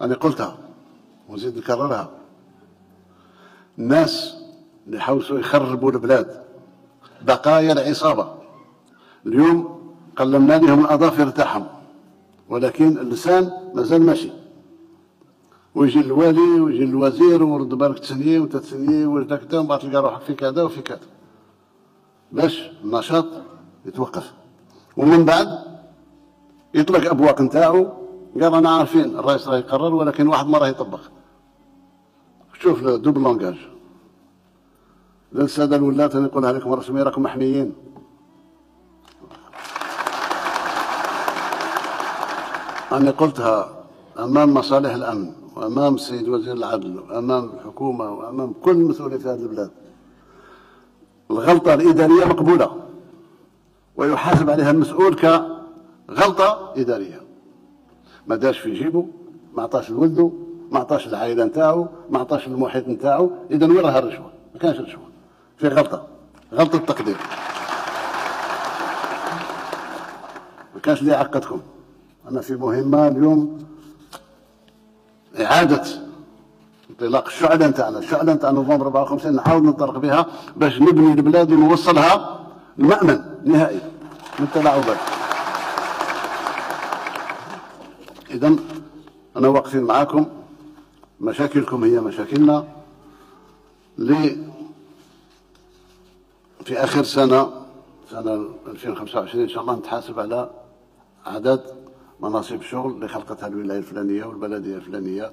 أنا قلتها ونزيد نكررها. الناس اللي حاولوا يخربوا البلاد بقايا العصابة اليوم قلمنا لهم الأظافر تاعهم، ولكن اللسان مازال ماشي. ويجي الوالي ويجي الوزير ورد بالك تسنيه وتتسنيه وتكدا، ومن بعد تلقى روحك في كذا وفي كذا، باش النشاط يتوقف. ومن بعد يطلق أبواق نتاعو، قال أنا عارفين الرئيس راه يقرر، ولكن واحد مرة يطبق. شوف دوبل لونجاج. للسادة الولاة أنا نقولها لكم رسميا، راكم محميين. أنا قلتها أمام مصالح الأمن وأمام السيد وزير العدل وأمام الحكومة وأمام كل المسؤولين في هذه البلاد. الغلطة الإدارية مقبولة ويحاسب عليها المسؤول كغلطة إدارية. ما داش في جيبه، ما عطاش لولده، ما عطاش العائلة نتاعو، ما عطاش المحيط نتاعو، إذا وين راها الرشوة؟ ما كانش رشوة، في غلطة تقدير. ما كانش اللي يعقدكم. أنا في مهمة اليوم إعادة انطلاق الشعلة نتاعنا، الشعلة نتاع نوفمبر 54 نحاول ننطلق بها باش نبني البلاد ونوصلها المأمن نهائي من التلاعبات. إذا أنا واقفين معاكم، مشاكلكم هي مشاكلنا. في آخر سنة 2025 إن شاء الله نتحاسب على عدد مناصب شغل اللي خلقتها الولاية الفلانية والبلدية الفلانية.